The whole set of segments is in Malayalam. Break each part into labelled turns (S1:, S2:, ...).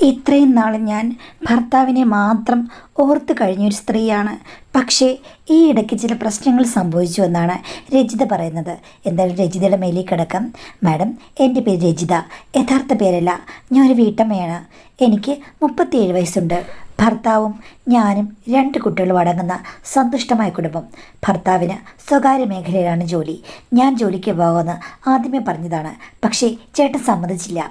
S1: ഇത്രയും നാൾ ഞാൻ ഭർത്താവിനെ മാത്രം ഓർത്തു കഴിഞ്ഞൊരു സ്ത്രീയാണ്. പക്ഷേ ഈ ഇടയ്ക്ക് ചില പ്രശ്നങ്ങൾ സംഭവിച്ചു എന്നാണ് രജിത പറയുന്നത്. എന്തായാലും രജിതയുടെ മേലേക്ക് കിടക്കാം. മാഡം, എൻ്റെ പേര് രജിത, യഥാർത്ഥ പേരല്ല. ഞാനൊരു വീട്ടമ്മയാണ്. എനിക്ക് 37 വയസ്സുണ്ട്. ഭർത്താവും ഞാനും 2 കുട്ടികളും അടങ്ങുന്ന സന്തുഷ്ടമായ കുടുംബം. ഭർത്താവിന് സ്വകാര്യ മേഖലയിലാണ് ജോലി. ഞാൻ ജോലിക്ക് പോകുമെന്ന് ആദ്യമേ പറഞ്ഞതാണ്. പക്ഷേ ചേട്ടൻ സമ്മതിച്ചില്ല.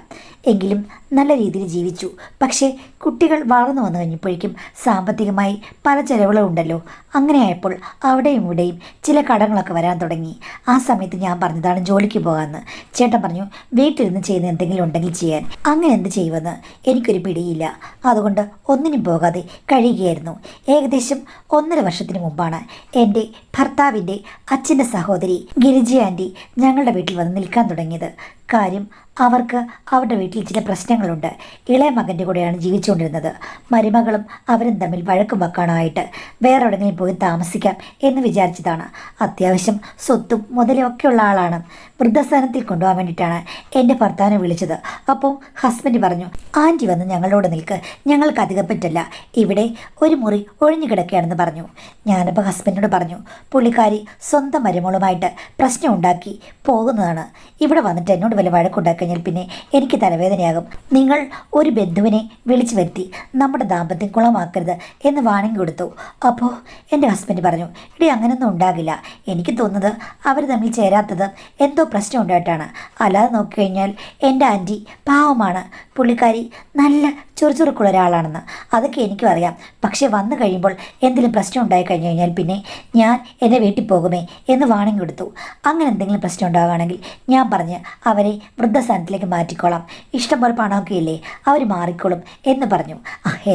S1: എങ്കിലും നല്ല രീതിയിൽ ജീവിച്ചു. പക്ഷേ കുട്ടികൾ വളർന്നു വന്നു കഴിഞ്ഞപ്പോഴേക്കും സാമ്പത്തികമായി പല ചെലവുകളും ഉണ്ടല്ലോ. അങ്ങനെയായപ്പോൾ അവിടെയും ഇവിടെയും ചില കടങ്ങളൊക്കെ വരാൻ തുടങ്ങി. ആ സമയത്ത് ഞാൻ പറഞ്ഞതാണ് ജോലിക്ക് പോകാമെന്ന്. ചേട്ടൻ പറഞ്ഞു വീട്ടിലിരുന്ന് ചെയ്യുന്ന എന്തെങ്കിലും ഉണ്ടെങ്കിൽ ചെയ്യാൻ. അങ്ങനെ എന്ത് ചെയ്യുമെന്ന് എനിക്കൊരു പിടിയില്ല. അതുകൊണ്ട് ഒന്നിനും പോകാതെ കഴിയുകയായിരുന്നു. ഏകദേശം 1.5 വർഷത്തിന് മുമ്പാണ് എൻ്റെ ഭർത്താവിൻ്റെ അച്ഛൻ്റെ സഹോദരി ഗിരിജ ആൻറ്റി ഞങ്ങളുടെ വീട്ടിൽ വന്ന് നിൽക്കാൻ തുടങ്ങിയത്. കാര്യം അവർക്ക് അവരുടെ വീട്ടിൽ ചില പ്രശ്നങ്ങളുണ്ട്. ഇളയ മകൻ്റെ കൂടെയാണ് ജീവിച്ചുകൊണ്ടിരുന്നത്. മരുമകളും അവരും തമ്മിൽ വഴക്കും വെക്കാനായിട്ട് വേറെ എവിടെയെങ്കിലും പോയി താമസിക്കാം എന്ന് വിചാരിച്ചതാണ്. അത്യാവശ്യം സ്വത്തും മുതലും ഒക്കെയുള്ള ആളാണ്. വൃദ്ധസ്ഥാനത്തിൽ കൊണ്ടുപോകാൻ വേണ്ടിയിട്ടാണ് എൻ്റെ ഭർത്താവിനെ വിളിച്ചത്. അപ്പോൾ ഹസ്ബൻഡ് പറഞ്ഞു, ആൻറ്റി വന്ന് ഞങ്ങളോട് നിൽക്ക്, ഞങ്ങൾക്ക് അധികം പറ്റില്ല, ഇവിടെ ഒരു മുറി ഒഴിഞ്ഞു കിടക്കുകയാണെന്ന് പറഞ്ഞു. ഞാനപ്പോൾ ഹസ്ബൻഡിനോട് പറഞ്ഞു, പുള്ളിക്കാരി സ്വന്തം മരുമകളുമായിട്ട് പ്രശ്നം ഉണ്ടാക്കി പോകുന്നതാണ്. ഇവിടെ വന്നിട്ട് എന്നോട് വല്ല വഴക്കുണ്ടാക്കി കഴിഞ്ഞാൽ പിന്നെ എനിക്ക് തലവേദനയാകും. നിങ്ങൾ ഒരു ബന്ധുവിനെ വിളിച്ചു വരുത്തി നമ്മുടെ ദാമ്പത്യം കുളമാക്കരുത് എന്ന് വാണിംഗ് കൊടുത്തു. അപ്പോൾ എൻ്റെ ഹസ്ബൻഡ് പറഞ്ഞു, ഇടി അങ്ങനെയൊന്നും ഉണ്ടാകില്ല. എനിക്ക് തോന്നുന്നത് അവർ തമ്മിൽ ചേരാത്തത് എന്തോ പ്രശ്നം ഉണ്ടായിട്ടാണ്. അല്ലാതെ നോക്കിക്കഴിഞ്ഞാൽ എൻ്റെ ആൻറ്റി പാവമാണ്. പുള്ളിക്കാരി നല്ല ചുറുചുറുക്കുള്ള ഒരാളാണെന്ന് അതൊക്കെ എനിക്കും അറിയാം. പക്ഷേ വന്നു കഴിയുമ്പോൾ എന്തെങ്കിലും പ്രശ്നം ഉണ്ടായി കഴിഞ്ഞു കഴിഞ്ഞാൽ പിന്നെ ഞാൻ എൻ്റെ വീട്ടിൽ പോകുമേ എന്ന് വാണിംഗ് കൊടുത്തു. അങ്ങനെ എന്തെങ്കിലും പ്രശ്നം ഉണ്ടാകുകയാണെങ്കിൽ ഞാൻ പറഞ്ഞ് അവരെ വൃദ്ധസ്ഥാനത്തിലേക്ക് മാറ്റിക്കോളാം. ഇഷ്ടംപോലെ പണമൊക്കെ ഇല്ലേ, അവർ മാറിക്കോളും എന്ന് പറഞ്ഞു.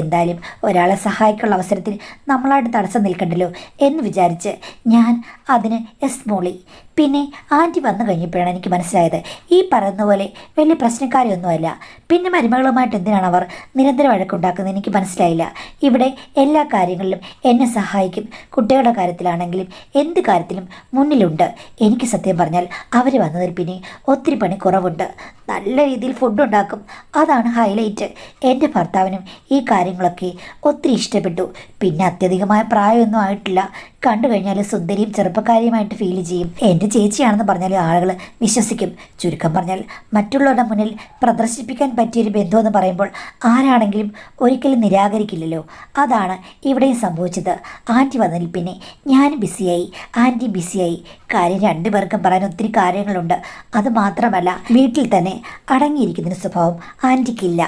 S1: എന്തായാലും ഒരാളെ സഹായിക്കാനുള്ള അവസരത്തിൽ നമ്മളായിട്ട് തടസ്സം നിൽക്കണ്ടല്ലോ എന്ന് വിചാരിച്ച് ഞാൻ അതിന് എസ് മോളി. പിന്നെ ആൻറ്റി വന്നു കഴിഞ്ഞപ്പോഴാണ് എനിക്ക് മനസ്സിലായത് ഈ പറയുന്ന പോലെ വലിയ പ്രശ്നക്കാരിയൊന്നുമല്ല. പിന്നെ മരുമകളുമായിട്ട് എന്തിനാണ് അവർ നിരന്തരം വഴക്കുണ്ടാക്കുന്നത് എനിക്ക് മനസ്സിലായില്ല. ഇവിടെ എല്ലാ കാര്യങ്ങളിലും എന്നെ സഹായിക്കും. കുട്ടികളുടെ കാര്യത്തിലാണെങ്കിലും എന്ത് കാര്യത്തിലും മുന്നിലുണ്ട്. എനിക്ക് സത്യം പറഞ്ഞാൽ അവർ വന്നതിൽ പിന്നെ ഒത്തിരി പണി കുറവുണ്ട്. നല്ല രീതിയിൽ ഫുഡ് ഉണ്ടാക്കും, അതാണ് ഹൈലൈറ്റ്. എൻ്റെ ഭർത്താവിനും ഈ കാര്യങ്ങളൊക്കെ ഒത്തിരി ഇഷ്ടപ്പെട്ടു. പിന്നെ അത്യധികമായ പ്രായമൊന്നും ആയിട്ടില്ല. കണ്ടു കഴിഞ്ഞാൽ സുന്ദരിയും ചെറുപ്പക്കാരിയുമായിട്ട് ഫീൽ ചെയ്യും. എൻ്റെ ചേച്ചിയാണെന്ന് പറഞ്ഞാൽ ആളുകൾ വിശ്വസിക്കും. ചുരുക്കം പറഞ്ഞാൽ മറ്റുള്ളവരുടെ മുന്നിൽ പ്രദർശിപ്പിക്കാൻ പറ്റിയൊരു ബന്ധമെന്ന് പറയുമ്പോൾ ആരാണെങ്കിലും ഒരിക്കലും നിരാകരിക്കില്ലല്ലോ. അതാണ് ഇവിടെയും സംഭവിച്ചത്. ആൻറ്റി വന്നതിൽ പിന്നെ ഞാനും ബിസിയായി, ആൻറ്റി ബിസിയായി. കാര്യം 2 പേർക്കും പറയാൻ ഒത്തിരി കാര്യങ്ങളുണ്ട്. അതുമാത്രമല്ല വീട്ടിൽ തന്നെ അടങ്ങിയിരിക്കുന്നൊരു സ്വഭാവം ആൻറ്റിക്കില്ല.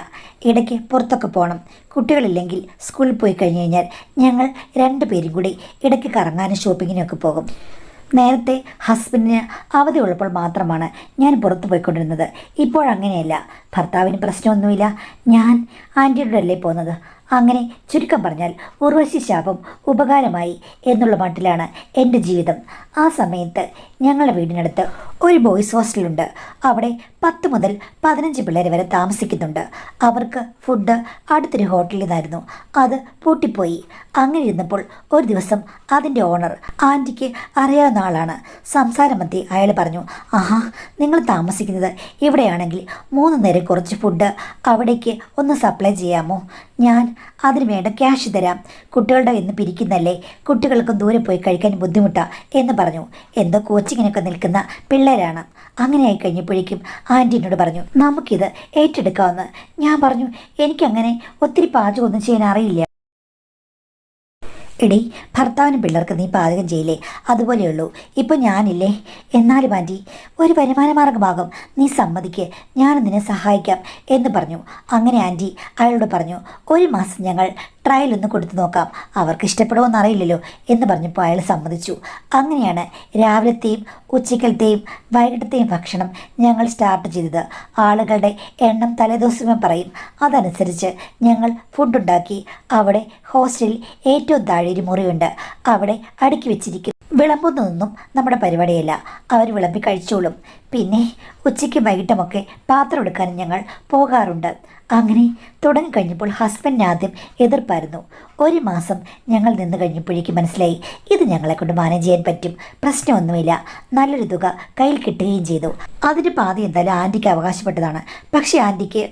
S1: ഇടയ്ക്ക് പുറത്തൊക്കെ പോകണം. കുട്ടികളില്ലെങ്കിൽ സ്കൂളിൽ പോയി കഴിഞ്ഞ് കഴിഞ്ഞാൽ ഞങ്ങൾ 2 പേരും കൂടി ഇടയ്ക്ക് കറങ്ങാനും ഷോപ്പിങ്ങിനും ഒക്കെ പോകും. നേരത്തെ ഹസ്ബൻഡിന് അവധി ഉള്ളപ്പോൾ മാത്രമാണ് ഞാൻ പുറത്ത് പോയിക്കൊണ്ടിരുന്നത്. ഇപ്പോഴങ്ങനെയല്ല. ഭർത്താവിന് പ്രശ്നമൊന്നുമില്ല, ഞാൻ ആൻറ്റിയുടെ അല്ലേ പോകുന്നത്. അങ്ങനെ ചുരുക്കം പറഞ്ഞാൽ ഉർവശി ശാപം ഉപകാരമായി എന്നുള്ള മട്ടിലാണ് എൻ്റെ ജീവിതം. ആ സമയത്ത് ഞങ്ങളുടെ വീടിനടുത്ത് ഒരു ബോയ്സ് ഹോസ്റ്റലുണ്ട്. അവിടെ 10 മുതൽ 15 പിള്ളേർ വരെ താമസിക്കുന്നുണ്ട്. അവർക്ക് ഫുഡ് അടുത്തൊരു ഹോട്ടലിൽ നിന്നായിരുന്നു. അത് പൂട്ടിപ്പോയി. അങ്ങനെ ഇരുന്നപ്പോൾ ഒരു ദിവസം അതിൻ്റെ ഓണർ ആൻറ്റിക്ക് അറിയാവുന്ന ആളാണ്. സംസാരമധ്യേ അയാൾ പറഞ്ഞു, ആഹാ, നിങ്ങൾ താമസിക്കുന്നത് ഇവിടെയാണെങ്കിൽ 3 നേരം കുറച്ച് ഫുഡ് അവിടേക്ക് ഒന്ന് സപ്ലൈ ചെയ്യാമോ? ഞാൻ അതിന് വേണ്ട ക്യാഷ് തരാം. കുട്ടികളുടെ ഇന്ന് പിരിക്കുന്നല്ലേ, കുട്ടികൾക്കും ദൂരെ പോയി കഴിക്കാൻ ബുദ്ധിമുട്ടാണ് എന്ന് പറഞ്ഞു. എന്തോ കോച്ചിങ്ങിനൊക്കെ നിൽക്കുന്ന പിള്ളേരാണ്. അങ്ങനെ ആയി കഴിഞ്ഞപ്പോഴേക്കും ആൻറ്റി എന്നോട് പറഞ്ഞു, നമുക്കിത് ഏറ്റെടുക്കാമെന്ന്. ഞാൻ പറഞ്ഞു, എനിക്കങ്ങനെ ഒത്തിരി പാചകമൊന്നും ചെയ്യാൻ അറിയില്ല. എടി, ഭർത്താവിനും പിള്ളേർക്ക് നീ പാചകം ചെയ്യില്ലേ, അതുപോലെയുള്ളൂ. ഇപ്പോൾ ഞാനില്ലേ. എന്നാലും ആൻറ്റി, ഒരു വരുമാന മാർഗമാകും, നീ സമ്മതിക്ക്, ഞാൻ നിന്നെ സഹായിക്കാം എന്ന് പറഞ്ഞു. അങ്ങനെ ആൻറ്റി അയാളോട് പറഞ്ഞു, 1 മാസം ഞങ്ങൾ ട്രയൽ ഒന്ന് കൊടുത്തു നോക്കാം, അവർക്ക് ഇഷ്ടപ്പെടുമോയെന്ന് അറിയില്ലല്ലോ എന്ന് പറഞ്ഞപ്പോൾ അയാൾ സമ്മതിച്ചു. അങ്ങനെയാണ് രാവിലത്തെയും ഉച്ചക്കലത്തെയും വൈകിട്ടത്തെയും ഭക്ഷണം ഞങ്ങൾ സ്റ്റാർട്ട് ചെയ്തത്. ആളുകളുടെ എണ്ണം തലേദിവസമേ പറയും. അതനുസരിച്ച് ഞങ്ങൾ ഫുഡുണ്ടാക്കി. അവിടെ ഹോസ്റ്റലിൽ ഏറ്റവും താഴെ ഒരു മുറിയുണ്ട്. അവിടെ അടുക്കി വെച്ചിരിക്കും. വിളമ്പുന്നതൊന്നും നമ്മുടെ പരിപാടിയല്ല, അവർ വിളമ്പി കഴിച്ചോളും. പിന്നെ ഉച്ചയ്ക്കും വൈകിട്ടുമൊക്കെ പാത്രം എടുക്കാനും ഞങ്ങൾ പോകാറുണ്ട്. അങ്ങനെ തുടങ്ങിക്കഴിഞ്ഞപ്പോൾ ഹസ്ബൻഡിന് ആദ്യം എതിർപ്പായിരുന്നു. 1 മാസം ഞങ്ങൾ നിന്ന് കഴിഞ്ഞപ്പോഴേക്കും മനസ്സിലായി ഇത് ഞങ്ങളെ കൊണ്ട് മാനേജ് ചെയ്യാൻ പറ്റും, പ്രശ്നമൊന്നുമില്ല. നല്ലൊരു തുക കയ്യിൽ കിട്ടുകയും ചെയ്തു. അതിൻ്റെ പാതി എന്തായാലും ആൻറ്റിക്ക് അവകാശപ്പെട്ടതാണ്. പക്ഷേ ആൻറ്റിക്ക്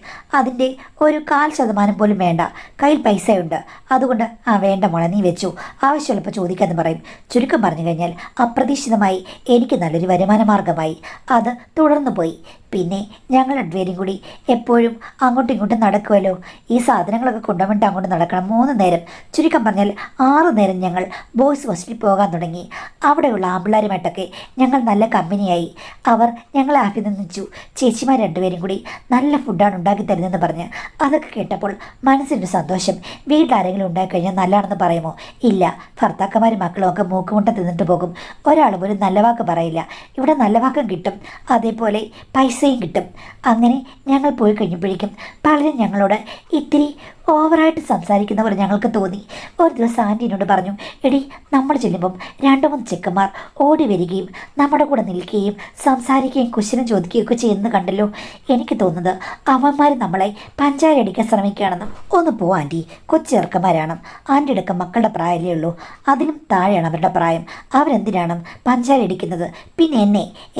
S1: അതിൻ്റെ ഒരു 1/4% പോലും വേണ്ട. കയ്യിൽ പൈസയുണ്ട്. അതുകൊണ്ട് വേണ്ട മോളെ, നീ വെച്ചു, ആവശ്യമുള്ളപ്പോൾ ചോദിക്കാമെന്ന് പറയും. ചുരുക്കം പറഞ്ഞു കഴിഞ്ഞാൽ അപ്രതീക്ഷിതമായി എനിക്ക് നല്ലൊരു വരുമാന മാർഗമായി. അത് തുടർന്നു പോയി. പിന്നെ ഞങ്ങൾ രണ്ടുപേരും കൂടി എപ്പോഴും അങ്ങോട്ടും ഇങ്ങോട്ടും നടക്കുമല്ലോ. ഈ സാധനങ്ങളൊക്കെ കൊണ്ടുവന്നിട്ട് അങ്ങോട്ട് നടക്കണം 3 നേരം. ചുരുക്കം പറഞ്ഞാൽ 6 നേരം ഞങ്ങൾ ബോയ്സ് ഹോസ്റ്റലിൽ പോകാൻ തുടങ്ങി. അവിടെയുള്ള ആമ്പിള്ളാരുമായിട്ടൊക്കെ ഞങ്ങൾ നല്ല കമ്പനിയായി. അവർ ഞങ്ങളെ അഭിനന്ദിച്ചു. ചേച്ചിമാർ രണ്ടുപേരും കൂടി നല്ല ഫുഡാണ് ഉണ്ടാക്കി തരുന്നതെന്ന് പറഞ്ഞ് അതൊക്കെ കേട്ടപ്പോൾ മനസ്സിനൊരു സന്തോഷം. വീട്ടിലാരെങ്കിലും ഉണ്ടായിക്കഴിഞ്ഞാൽ നല്ലതാണെന്ന് പറയുമോ? ഇല്ല. ഭർത്താക്കന്മാരും മക്കളും ഒക്കെ മൂക്കുമുട്ട തിന്നിട്ട് പോകും. ഒരാൾ പോലും നല്ല വാക്ക് പറയില്ല. ഇവിടെ നല്ല വാക്കും കിട്ടും, അതേപോലെ പൈസയും കിട്ടും. അങ്ങനെ ഞങ്ങൾ പോയി കഴിഞ്ഞപ്പോഴേക്കും പലരും ഞങ്ങളോട് ഇത്തിരി ഓവറായിട്ട് സംസാരിക്കുന്ന പോലെ ഞങ്ങൾക്ക് തോന്നി. ഒരു ദിവസം ആൻറ്റീനോട് പറഞ്ഞു, എടി നമ്മൾ ചെല്ലുമ്പം 2-3 ചെക്കന്മാർ ഓടി വരികയും നമ്മുടെ കൂടെ നിൽക്കുകയും സംസാരിക്കുകയും കുശലം ചോദിക്കുകയൊക്കെ ചെയ്യുന്നത് കണ്ടല്ലോ. എനിക്ക് തോന്നുന്നത് അവന്മാർ നമ്മളെ പഞ്ചാര അടിക്കാൻ ശ്രമിക്കുകയാണെന്നും. ഒന്ന് പോ ആൻറ്റി, കൊച്ചിറക്കന്മാരാണ്. ആൻറ്റിയുടെ ഒക്കെ മക്കളുടെ പ്രായമല്ലേ ഉള്ളൂ, അതിലും താഴെയാണ് അവരുടെ പ്രായം. അവരെന്തിനാണ് പഞ്ചാര അടിക്കുന്നത്? പിന്നെ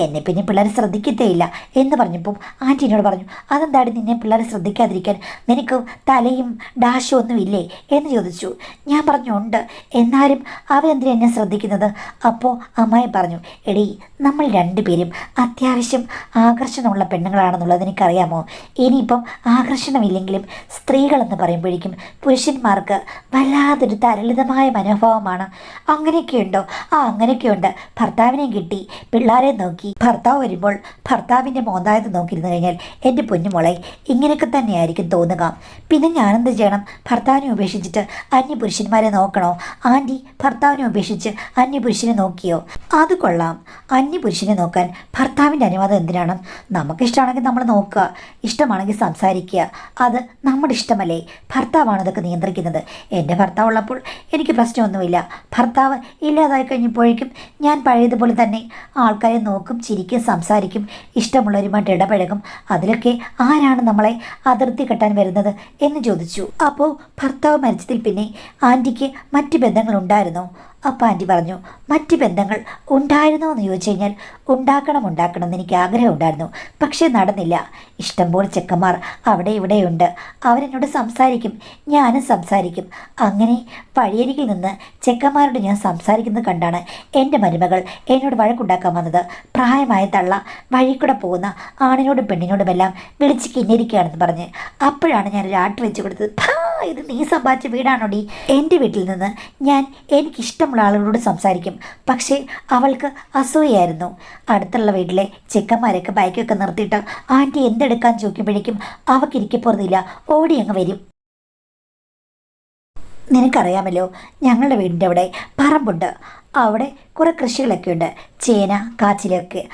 S1: എന്നെ പിന്നെ പിള്ളേരെ ശ്രദ്ധിക്കത്തേയില്ല എന്ന് പറഞ്ഞപ്പോൾ ആൻറ്റീനോട് പറഞ്ഞു, അതെന്താടി നിന്നെ പിള്ളേരെ ശ്രദ്ധിക്കാതിരിക്കാൻ? നിനക്ക് തലയും ഡാഷും ഒന്നും ഇല്ലേ എന്ന് ചോദിച്ചു. ഞാൻ പറഞ്ഞു ഉണ്ട്, എന്നാലും അവരെന്തിനാ എന്നെ ശ്രദ്ധിക്കുന്നത്? അപ്പോൾ അമ്മായി പറഞ്ഞു, എടി നമ്മൾ രണ്ടുപേരും അത്യാവശ്യം ആകർഷണമുള്ള പെണ്ണുങ്ങളാണെന്നുള്ളത് എനിക്കറിയാമോ? ഇനിയിപ്പം ആകർഷണമില്ലെങ്കിലും സ്ത്രീകളെന്ന് പറയുമ്പോഴേക്കും പുരുഷന്മാർക്ക് വല്ലാതൊരു തരളിതമായ മനോഭാവമാണ്. അങ്ങനെയൊക്കെയുണ്ടോ? അങ്ങനെയൊക്കെയുണ്ട്. ഭർത്താവിനെയും കിട്ടി, പിള്ളേരെ നോക്കി, ഭർത്താവ് വരുമ്പോൾ ഭർത്താവിൻ്റെ മോന്തായത് നോക്കിയിരുന്നു കഴിഞ്ഞാൽ എൻ്റെ പൊന്നുമോളെ ഇങ്ങനെയൊക്കെ തന്നെയായിരിക്കും തോന്നുക. പിന്നെ ഞാനെന്ത് ചെയ്യണം? ഭർത്താവിനെ ഉപേക്ഷിച്ചിട്ട് അന്യപുരുഷന്മാരെ നോക്കണോ? ആൻറ്റി ഭർത്താവിനെ ഉപേക്ഷിച്ച് അന്യപുരുഷനെ നോക്കിയോ? അത് കൊള്ളാം. അന്യപുരുഷനെ നോക്കാൻ ഭർത്താവിൻ്റെ അനുവാദം എന്തിനാണ്? നമുക്കിഷ്ടമാണെങ്കിൽ നമ്മൾ നോക്കുക, ഇഷ്ടമാണെങ്കിൽ സംസാരിക്കുക. അത് നമ്മുടെ ഇഷ്ടമല്ലേ? ഭർത്താവാണ് ഇതൊക്കെ നിയന്ത്രിക്കുന്നത്. എൻ്റെ ഭർത്താവ് ഉള്ളപ്പോൾ എനിക്ക് പ്രശ്നമൊന്നുമില്ല. ഭർത്താവ് ഇല്ലാതായി കഴിഞ്ഞപ്പോഴേക്കും ഞാൻ പഴയതുപോലെ തന്നെ ആൾക്കാരെ നോക്കും, ചിരിക്കും, സംസാരിക്കും, ഇഷ്ടമുള്ളവരുമായിട്ട് ഇടപഴകും. അതിലൊക്കെ ആരാണ് നമ്മളെ അതിർത്തി കെട്ടാൻ വരുന്നത് എന്ന് ചോദിച്ചു. അപ്പോൾ ഭർത്താവ് മരിച്ചതിൽ പിന്നെ ആൻറ്റിക്ക് മറ്റ് ബന്ധങ്ങളുണ്ടായിരുന്നോ? അപ്പം ആൻറ്റി പറഞ്ഞു, മറ്റ് ബന്ധങ്ങൾ ഉണ്ടായിരുന്നോ എന്ന് ചോദിച്ചു കഴിഞ്ഞാൽ ഉണ്ടാക്കണം എന്ന് എനിക്ക് ആഗ്രഹം ഉണ്ടായിരുന്നു. പക്ഷേ നടന്നില്ല. ഇഷ്ടംപോലെ ചെക്കന്മാർ അവിടെ ഇവിടെയുണ്ട്. അവരെന്നോട് സംസാരിക്കും, ഞാനും സംസാരിക്കും. അങ്ങനെ വഴിയരികിൽ നിന്ന് ചെക്കന്മാരോട് ഞാൻ സംസാരിക്കുന്നത് കണ്ടാണ് എൻ്റെ മരുമകൾ എന്നോട് വഴക്കുണ്ടാക്കാൻ വന്നത്. പ്രായമായ തള്ള വഴി കൂടെ പോകുന്ന ആണിനോടും പെണ്ണിനോടുമെല്ലാം വിളിച്ച് കിന്നിരിക്കുകയാണെന്ന് പറഞ്ഞ്. അപ്പോഴാണ് ഞാനൊരു ആട്ട് വെച്ച് കൊടുത്തത്. ഇത് നീ സമ്പാദിച്ച വീടാണോടി? എൻ്റെ വീട്ടിൽ നിന്ന് ഞാൻ എനിക്കിഷ്ടമുള്ള ആളുകളോട് സംസാരിക്കും. പക്ഷേ അവൾക്ക് അസൂയായിരുന്നു. അടുത്തുള്ള വീട്ടിലെ ചെക്കന്മാരൊക്കെ ബൈക്കൊക്കെ നിർത്തിയിട്ട് ആൻറ്റി എന്തെടുക്കാൻ ചോദിക്കുമ്പോഴേക്കും അവൾക്കിരിക്കപ്പോറുന്നില്ല, ഓടി അങ്ങ് വരും. നിനക്കറിയാമല്ലോ, ഞങ്ങളുടെ വീടിൻ്റെ അവിടെ പറമ്പുണ്ട്. അവിടെ കുറേ കൃഷികളൊക്കെ ഉണ്ട്, ചേന, കാച്ചിലൊക്കെ.